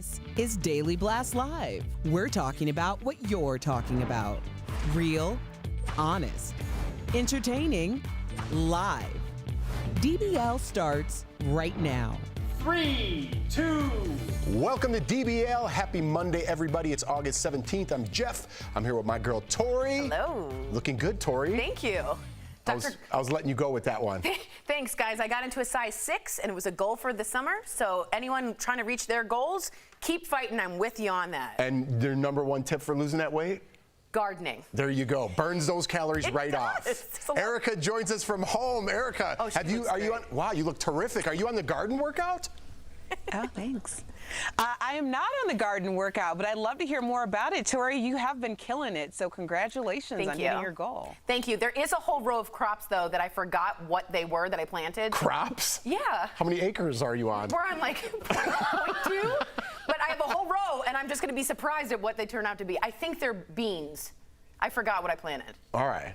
This is Daily Blast Live. We're talking about what you're talking about. Real, honest, entertaining, live. DBL starts right now. 3, 2. Welcome to DBL. Happy Monday, everybody. It's August 17th. I'm Jeff. I'm here with my girl, Tori. Hello. Looking good, Tori. Thank you. I was letting you go with that one. Thanks, guys. I got into a size 6, and it was a goal for the summer. So anyone trying to reach their goals, keep fighting. I'm with you on that. And your number one tip for losing that weight? Gardening. There you go. Burns those calories right off. It's Erica joins us from home. Erica, are you on? Wow, you look terrific. Are you on the garden workout? Oh, thanks. I am not on the garden workout, but I'd love to hear more about it. Tori, you have been killing it, so congratulations on hitting your goal. Thank you. There is a whole row of crops, though, that I forgot what they were that I planted. Crops? Yeah. How many acres are you on? We're on like 0.2, but I have a whole row, and I'm just going to be surprised at what they turn out to be. I think they're beans. I forgot what I planted. All right.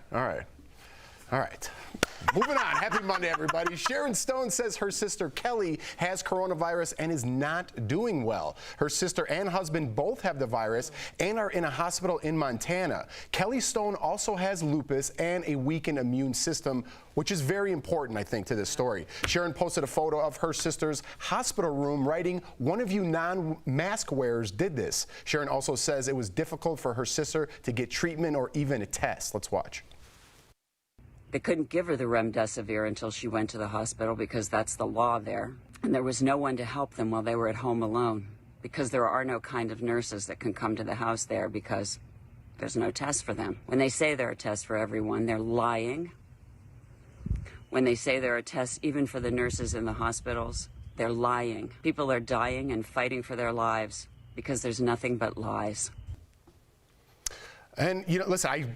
Moving on. Happy Monday, everybody. Sharon Stone says her sister Kelly has coronavirus and is not doing well. Her sister and husband both have the virus and are in a hospital in Montana. Kelly Stone also has lupus and a weakened immune system, which is very important, I think, to this story. Sharon posted a photo of her sister's hospital room, writing, "One of you non-mask wearers did this." Sharon also says it was difficult for her sister to get treatment or even a test. Let's watch. They couldn't give her the remdesivir until she went to the hospital because that's the law there. And there was no one to help them while they were at home alone because there are no kind of nurses that can come to the house there because there's no test for them. When they say there are tests for everyone, they're lying. When they say there are tests even for the nurses in the hospitals, they're lying. People are dying and fighting for their lives because there's nothing but lies. And, you know, listen,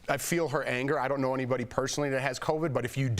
I feel her anger. I don't know anybody personally that has COVID, but if you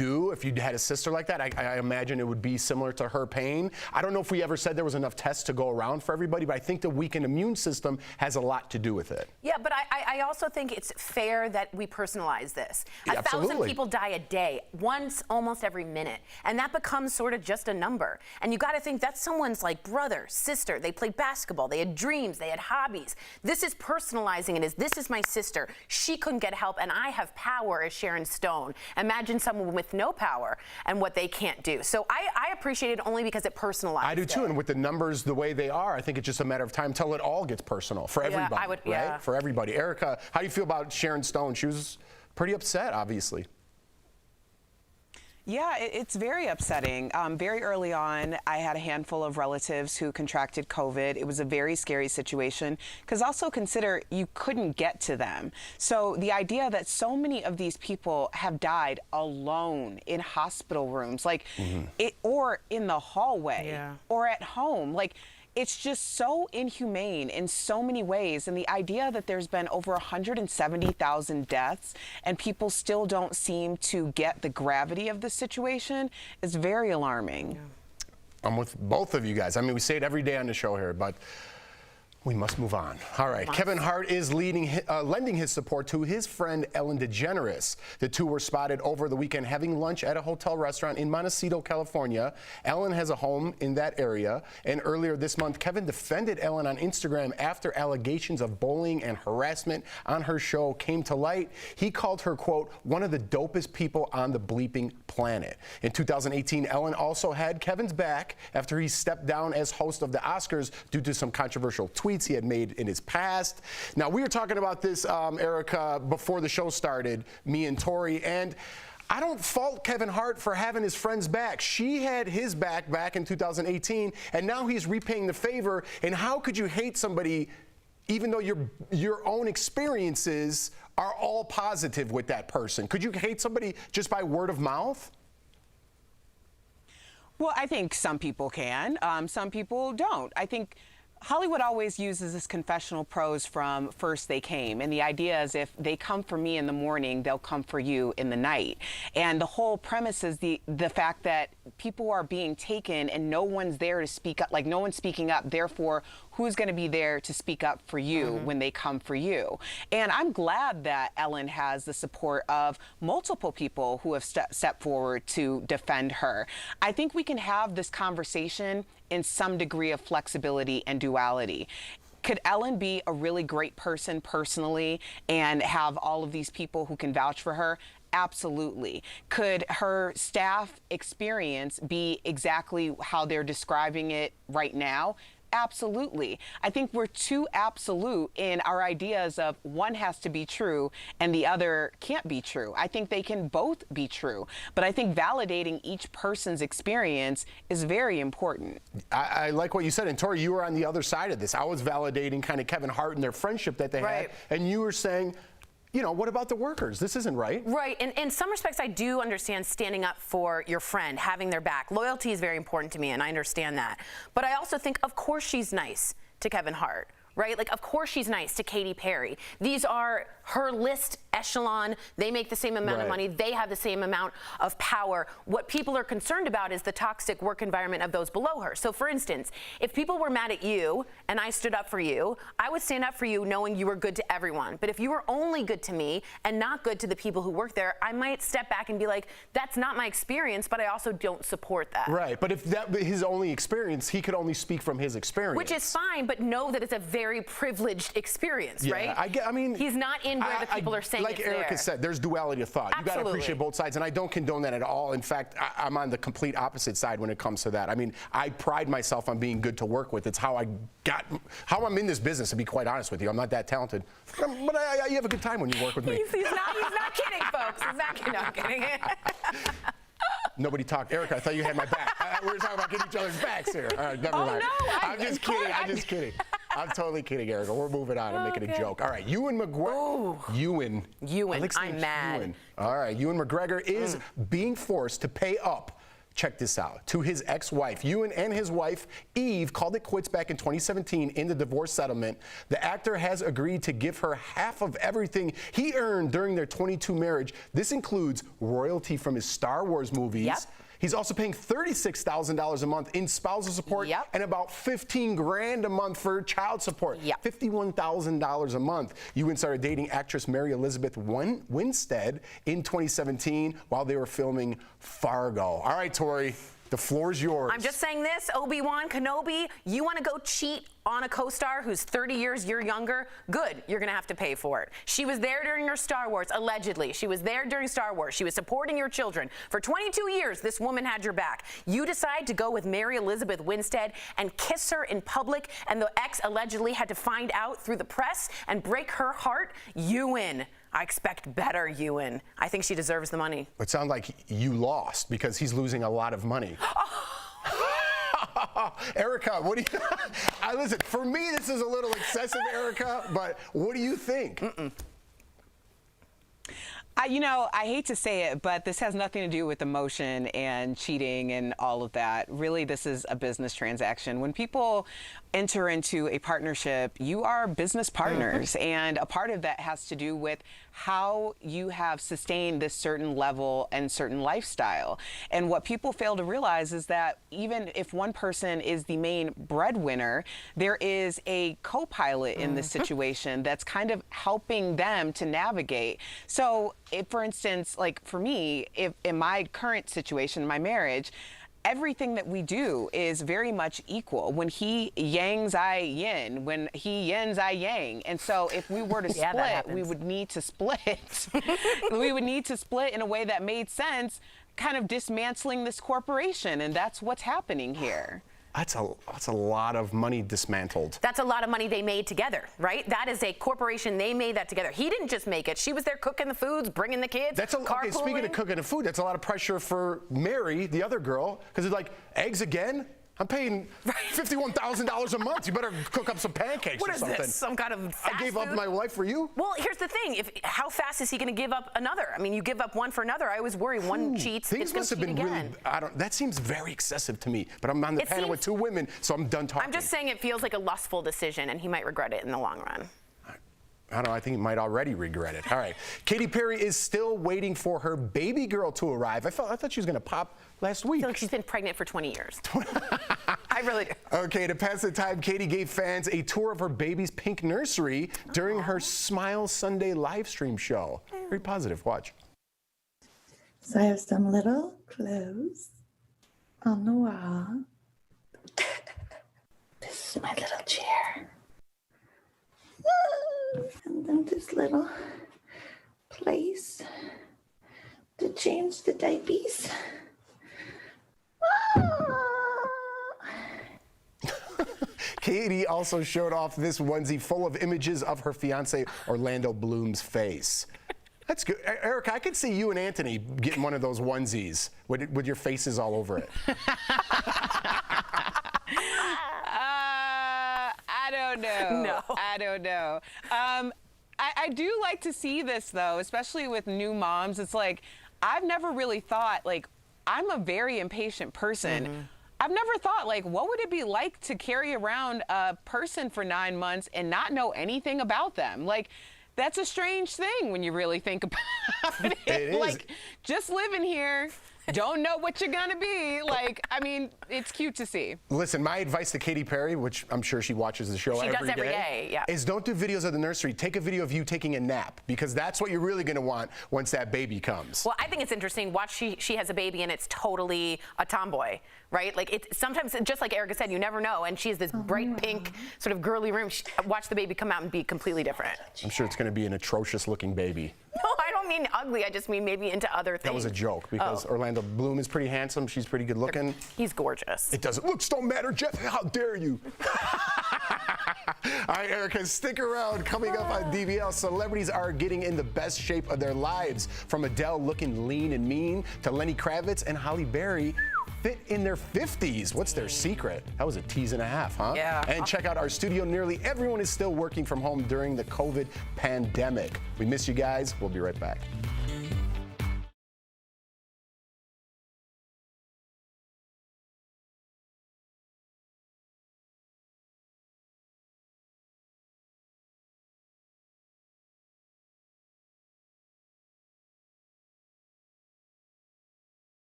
had a sister like that, I imagine it would be similar to her pain. I don't know if we ever said there was enough tests to go around for everybody, but I think the weakened immune system has a lot to do with it. Yeah, but I also think it's fair that we personalize this. Yeah, 1,000 people die a day, once almost every minute, and that becomes sort of just a number. And you got to think that's someone's like brother, sister. They played basketball. They had dreams. They had hobbies. This is personalizing it. This is my sister. She couldn't get help, and I have power as Sharon Stone. Imagine someone with no power and what they can't do. So I appreciate it only because it personalizes. I do too, and with the numbers the way they are, I think it's just a matter of time till it all gets personal for everybody, right? For everybody. Erica, how do you feel about Sharon Stone? She was pretty upset, obviously. Yeah, it's very upsetting. Very early on, I had a handful of relatives who contracted COVID. It was a very scary situation because also consider you couldn't get to them. So the idea that so many of these people have died alone in hospital rooms, like or in the hallway or at home, like it's just so inhumane in so many ways. And the idea that there's been over 170,000 deaths and people still don't seem to get the gravity of the situation is very alarming. Yeah. I'm with both of you guys. I mean, we say it every day on the show here, but we must move on. All right. Kevin Hart is lending his support to his friend Ellen DeGeneres. The two were spotted over the weekend having lunch at a hotel restaurant in Montecito, California. Ellen has a home in that area. And earlier this month, Kevin defended Ellen on Instagram after allegations of bullying and harassment on her show came to light. He called her, quote, one of the dopest people on the bleeping planet. In 2018, Ellen also had Kevin's back after he stepped down as host of the Oscars due to some controversial tweets he had made in his past. Now, we were talking about this, Erica, before the show started, me and Tori, and I don't fault Kevin Hart for having his friend's back. She had his back in 2018, and now he's repaying the favor. And how could you hate somebody even though your own experiences are all positive with that person? Could you hate somebody just by word of mouth? Well, I think some people can. Some people don't. I think Hollywood always uses this confessional prose from First They Came, and the idea is if they come for me in the morning, they'll come for you in the night. And the whole premise is the fact that people are being taken and no one's there to speak up, like no one's speaking up, therefore who's going to be there to speak up for you when they come for you? And I'm glad that Ellen has the support of multiple people who have stepped forward to defend her. I think we can have this conversation in some degree of flexibility and duality. Could Ellen be a really great person personally and have all of these people who can vouch for her? Absolutely. Could her staff experience be exactly how they're describing it right now? Absolutely. I think we're too absolute in our ideas of one has to be true and the other can't be true. I think they can both be true. But I think validating each person's experience is very important. I like what you said. And Tori, you were on the other side of this. I was validating kind of Kevin Hart and their friendship that they had. And you were saying, you know, what about the workers? This isn't right. Right. And in some respects, I do understand standing up for your friend, having their back. Loyalty is very important to me, and I understand that. But I also think, of course, she's nice to Kevin Hart. Right? Like, of course she's nice to Katy Perry. These are her list echelon. They make the same amount of money. They have the same amount of power. What people are concerned about is the toxic work environment of those below her. So, for instance, if people were mad at you and I stood up for you, I would stand up for you knowing you were good to everyone. But if you were only good to me and not good to the people who work there, I might step back and be like, that's not my experience, but I also don't support that. Right. But if that was his only experience, he could only speak from his experience. Which is fine, but know that it's a very privileged experience, right? I mean, he's not in where the people are saying like it's Erica there. said, there's duality of thought. Absolutely. You got to appreciate both sides, and I don't condone that at all. In fact, I'm on the complete opposite side when it comes to that. I mean, I pride myself on being good to work with. It's how I'm in this business, to be quite honest with you. I'm not that talented, but you have a good time when you work with me. He's not kidding, folks. He's not kidding. No, I'm kidding. Nobody talked. Erica, I thought you had my back. We were talking about getting each other's backs here. All right, never mind. No, I'm just kidding. I'm just kidding. I'm totally kidding, Erica. We're moving on. I'm making a joke. All right, Ewan McGregor. Ewan. I'm mad. Ewan. All right, Ewan McGregor is being forced to pay up. Check this out. To his ex-wife. Ewan and his wife, Eve, called it quits back in 2017 in the divorce settlement. The actor has agreed to give her half of everything he earned during their 22 marriage. This includes royalty from his Star Wars movies. Yep. He's also paying $36,000 a month in spousal support and about $15 grand a month for child support. $51,000 a month. Ewan started dating actress Mary Elizabeth Winstead in 2017 while they were filming Fargo. All right, Tori, the floor is yours. I'm just saying this, Obi-Wan Kenobi, you want to go cheat on a co-star who's 30 years younger? Good, you're going to have to pay for it. She was there during your Star Wars, allegedly. She was there during Star Wars. She was supporting your children. For 22 years, this woman had your back. You decide to go with Mary Elizabeth Winstead and kiss her in public, and the ex allegedly had to find out through the press and break her heart? Ewan. I expect better, Ewan. I think she deserves the money. It sounds like you lost because he's losing a lot of money. Erica, what do you... listen, for me, this is a little excessive, Erica, but what do you think? I hate to say it, but this has nothing to do with emotion and cheating and all of that. Really, this is a business transaction. When people enter into a partnership, you are business partners, and a part of that has to do with how you have sustained this certain level and certain lifestyle. And what people fail to realize is that even if one person is the main breadwinner, there is a co-pilot in this situation that's kind of helping them to navigate. So if, for instance, like for me, if in my current situation, my marriage, everything that we do is very much equal. When he yangs, I yin. When he yins, I yang. And so if we were to split, we would need to split. We would need to split in a way that made sense, kind of dismantling this corporation. And that's what's happening here. That's a lot of money dismantled. That's a lot of money they made together, right? That is a corporation. They made that together. He didn't just make it. She was there cooking the foods, bringing the kids, okay, speaking of cooking the food, that's a lot of pressure for Mary, the other girl, because it's like, eggs again? I'm paying $51,000 a month. You better cook up some pancakes or something. What is this? Some kind of fast I gave up food? my wife for you? Well, here's the thing. How fast is he going to give up another? I mean, you give up one for another. I always worry one cheats, Things it's going must to have cheat been again. really, that seems very excessive to me. But I'm on the panel with two women, so I'm done talking. I'm just saying it feels like a lustful decision, and he might regret it in the long run. I don't know, I think you might already regret it. All right. Katy Perry is still waiting for her baby girl to arrive. I thought she was going to pop last week. I feel like she's been pregnant for 20 years. I really do. Okay, to pass the time, Katy gave fans a tour of her baby's pink nursery during her Smile Sunday live stream show. Very positive. Watch. So I have some little clothes on the wall. This is my little chair. And then this little place to change the diapers. Katy also showed off this onesie full of images of her fiance Orlando Bloom's face. That's good. Erica, I could see you and Anthony getting one of those onesies with your faces all over it. I don't know. No. I don't know. I do like to see this, though, especially with new moms. It's like, I've never really thought, like, I'm a very impatient person. I've never thought, like, what would it be like to carry around a person for 9 months and not know anything about them? Like, that's a strange thing when you really think about it. It is. Like, just living here, don't know what you're gonna be. Like, I mean, it's cute to see. Listen, my advice to Katy Perry, which I'm sure she watches the show She does every day, yeah. is don't do videos of the nursery. Take a video of you taking a nap, because that's what you're really going to want once that baby comes. Well, I think it's interesting. Watch, she has a baby and it's totally a tomboy, right? Like, it sometimes, just like Erica said, you never know. And she has this bright pink, sort of girly room. Watch the baby come out and be completely different. I'm sure it's going to be an atrocious looking baby. No, I don't mean ugly. I just mean maybe into other things. That was a joke, because Orlando Bloom is pretty handsome. She's pretty good looking. He's gorgeous. It doesn't. Looks don't matter, Jeff. How dare you? All right, Erica, stick around. Coming up on DBL, celebrities are getting in the best shape of their lives. From Adele looking lean and mean to Lenny Kravitz and Halle Berry fit in their 50s. What's their secret? That was a tease and a half, huh? Yeah. And check out our studio. Nearly everyone is still working from home during the COVID pandemic. We miss you guys. We'll be right back.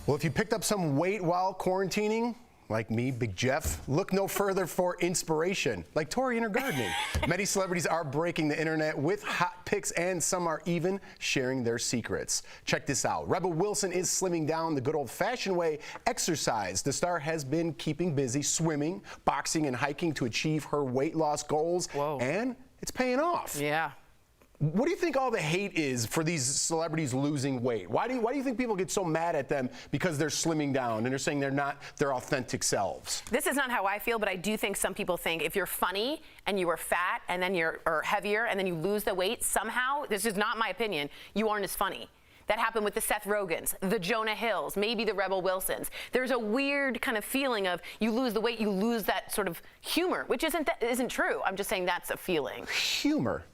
Well, if you picked up some weight while quarantining, like me, Big Jeff, look no further for inspiration, like Tori in her gardening. Many celebrities are breaking the internet with hot pics, and some are even sharing their secrets. Check this out. Rebel Wilson is slimming down the good old-fashioned way, exercise. The star has been keeping busy swimming, boxing, and hiking to achieve her weight loss goals. Whoa. And it's paying off. Yeah. What do you think all the hate is for these celebrities losing weight? Why do you think people get so mad at them because they're slimming down and they're saying they're not their authentic selves? This is not how I feel, but I do think some people think if you're funny and you are fat and then or heavier and then you lose the weight, somehow, this is not my opinion, you aren't as funny. That happened with the Seth Rogans, the Jonah Hills, maybe the Rebel Wilsons. There's a weird kind of feeling of you lose the weight, you lose that sort of humor, which isn't true. I'm just saying that's a feeling. Humor.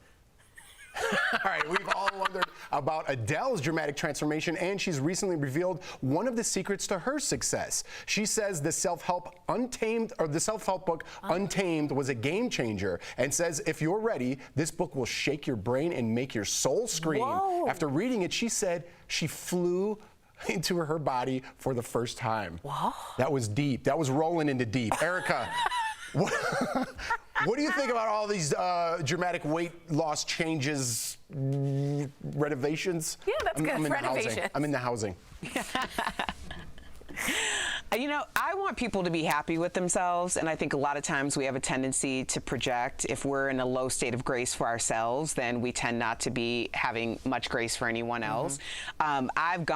All right, we've all wondered about Adele's dramatic transformation, and she's recently revealed one of the secrets to her success. She says the self-help book Untamed was a game changer, and says if you're ready, this book will shake your brain and make your soul scream. Whoa. After reading it, she said she flew into her body for the first time. Whoa. That was deep. That was rolling into deep. Erica, what do you think about all these dramatic weight loss changes, renovations? Yeah, that's good. I'm in Renovations. The housing. I'm in the housing. You know, I want people to be happy with themselves, and I think a lot of times we have a tendency to project. If we're in a low state of grace for ourselves, then we tend not to be having much grace for anyone else. I've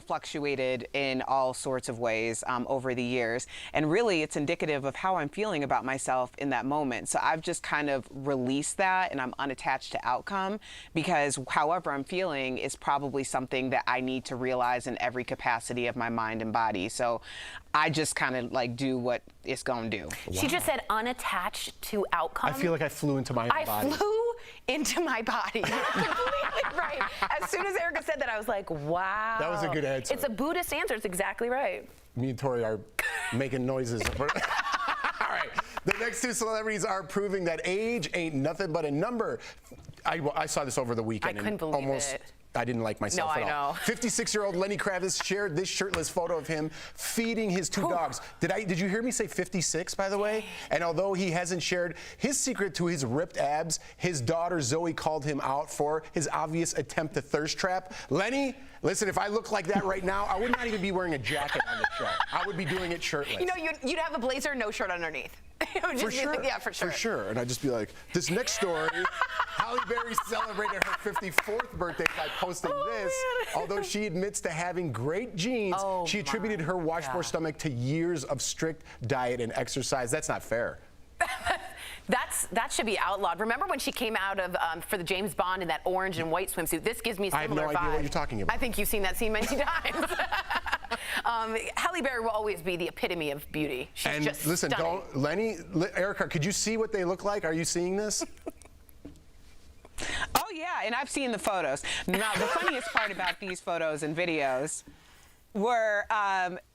fluctuated in all sorts of ways over the years, and really it's indicative of how I'm feeling about myself in that moment. So I've just kind of released that, and I'm unattached to outcome, because however I'm feeling is probably something that I need to realize in every capacity of my mind and body. So I just kind of like do what it's gonna do. She just said unattached to outcome. I feel like I flew into my own body. I flew into my body. You're completely right. As soon as Erica said that, I was like, wow. That was a good answer. It's a Buddhist answer. It's exactly right. Me and Tori are making noises. All right. The next two celebrities are proving that age ain't nothing but a number. I saw this over the weekend. I couldn't believe it. I didn't like myself No, at I all. know. 56-year-old Lenny Kravitz shared this shirtless photo of him feeding his two dogs. Did you hear me say 56, by the way? And although he hasn't shared his secret to his ripped abs, his daughter Zoe called him out for his obvious attempt to thirst trap. Lenny, listen, if I look like that right now, I would not even be wearing a jacket on the show. I would be doing it shirtless. You know, you'd have a blazer, no shirt underneath. It would just For be sure. like, yeah, for sure. For sure. And I'd just be like, this next story, Halle Berry celebrated her 54th birthday by posting this. Man. Although she admits to having great genes, she attributed her washboard stomach to years of strict diet and exercise. That's not fair. That should be outlawed. Remember when she came out of for the James Bond in that orange and white swimsuit? This gives me similar I have no idea what you're talking about. I think you've seen that scene many times. Halle Berry will always be the epitome of beauty. She's And just listen, stunning. Erica, could you see what they look like? Are you seeing this? Oh yeah, and I've seen the photos. Now the funniest part about these photos and videos were,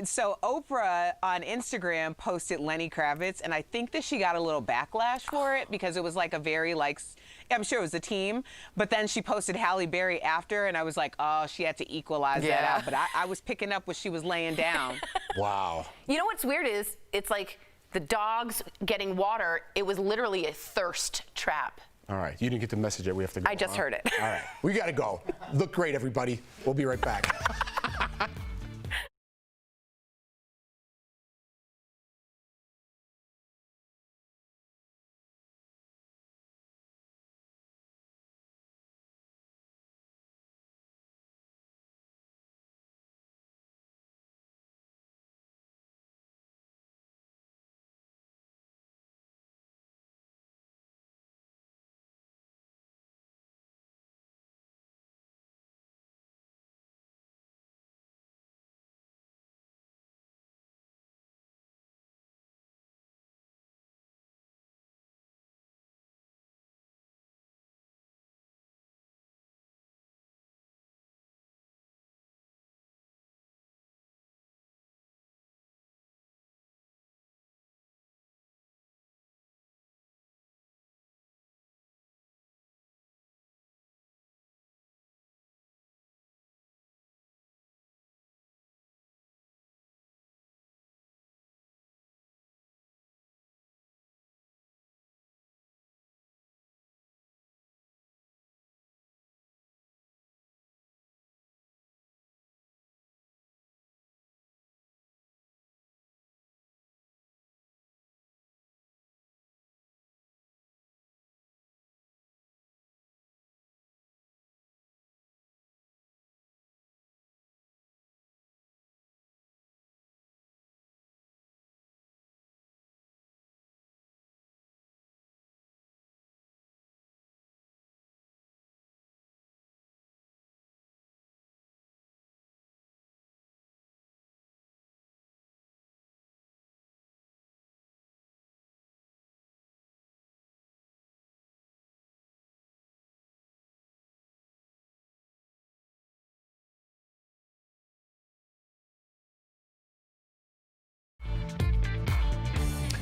so Oprah on Instagram posted Lenny Kravitz, and I think that she got a little backlash for it because it was like a very I'm sure it was the team, but then she posted Halle Berry after, and I was like, oh, she had to equalize that out. But I was picking up what she was laying down. Wow. You know what's weird is it's like the dogs getting water. It was literally a thirst trap. All right, you didn't get the message yet. We have to go. I just heard it. All right, we got to go. Look great, everybody. We'll be right back.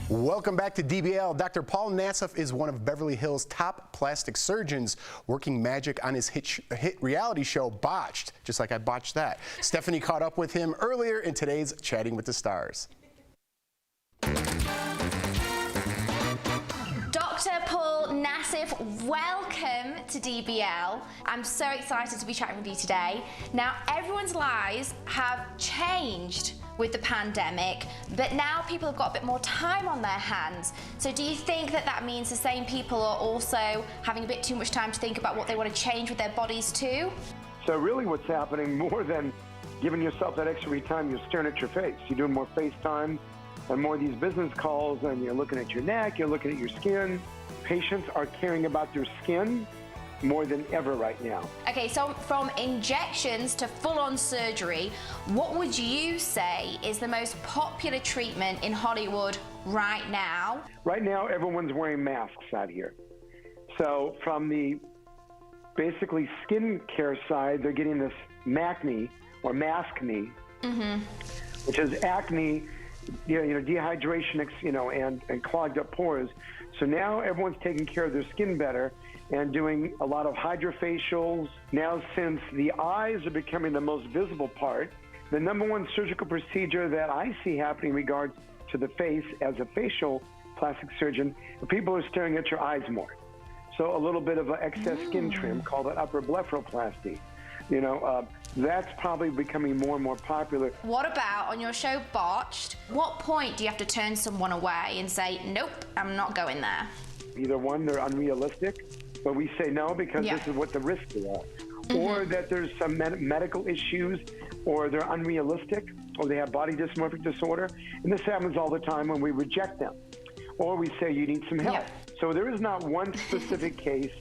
Welcome back to DBL. Dr. Paul Nassef is one of Beverly Hills' top plastic surgeons, working magic on his hit reality show, Botched, just like I botched that. Stephanie caught up with him earlier in today's Chatting with the Stars. Dr. Paul Nassef, welcome to DBL. I'm so excited to be chatting with you today. Now, everyone's lives have changed with the pandemic, but now people have got a bit more time on their hands. So do you think that that means the same people are also having a bit too much time to think about what they want to change with their bodies too? So really what's happening, more than giving yourself that extra free time, you're staring at your face. You're doing more FaceTime and more of these business calls, and you're looking at your neck, you're looking at your skin. Patients are caring about their skin more than ever right now. Okay, so from injections to full-on surgery, what would you say is the most popular treatment in Hollywood right now? Right now, everyone's wearing masks out here. So from the basically skin care side, they're getting this MACne or maskne, which is acne, dehydration, and clogged up pores. So now everyone's taking care of their skin better and doing a lot of hydrofacials. Now, since the eyes are becoming the most visible part, the #1 surgical procedure that I see happening in regards to the face as a facial plastic surgeon, people are staring at your eyes more. So a little bit of an excess skin trim called an upper blepharoplasty. That's probably becoming more and more popular. What about on your show Botched? What point do you have to turn someone away and say, nope, I'm not going there? Either one, they're unrealistic, but we say no because this is what the risks are. Or that there's some medical issues, or they're unrealistic, or they have body dysmorphic disorder. And this happens all the time when we reject them. Or we say you need some help. So there is not one specific case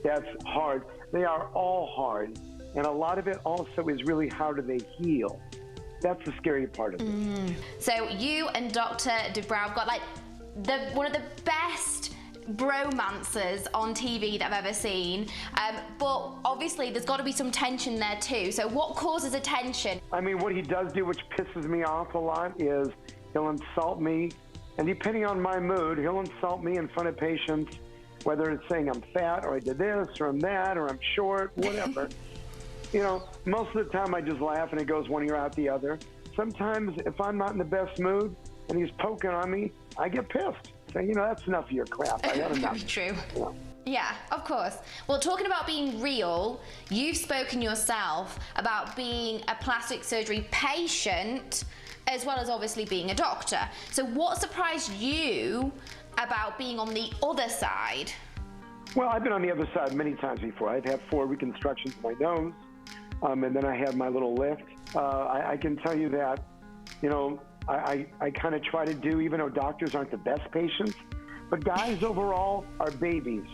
that's hard. They are all hard. And a lot of it also is really how do they heal. That's the scary part of it. So you and Dr. DeBrow have got like one of the best bromancers on TV that I've ever seen. But obviously there's got to be some tension there too. So what causes a tension? I mean, what he does do, which pisses me off a lot, is he'll insult me. And depending on my mood, he'll insult me in front of patients, whether it's saying I'm fat or I did this or I'm that or I'm short, whatever. Most of the time I just laugh and it goes one ear out the other. Sometimes if I'm not in the best mood and he's poking on me, I get pissed. Saying, that's enough of your crap. I had enough. True. Yeah, of course. Well, talking about being real, you've spoken yourself about being a plastic surgery patient as well as obviously being a doctor. So what surprised you about being on the other side? Well, I've been on the other side many times before. I've had 4 reconstructions of my nose, and then I had my little lift. I can tell you that, I kind of try to do, even though doctors aren't the best patients, but guys overall are babies.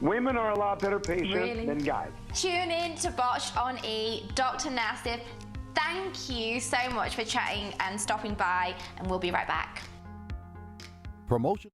Women are a lot better patients than guys. Tune in to Botched on E. Dr. Nassef, thank you so much for chatting and stopping by, and we'll be right back. Promotion.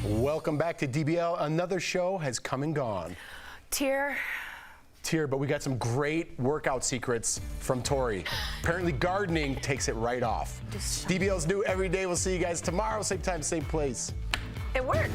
Welcome back to DBL. Another show has come and gone. Tear. But we got some great workout secrets from Tori. Apparently gardening takes it right off. DBL's new every day. We'll see you guys tomorrow, same time, same place. It worked.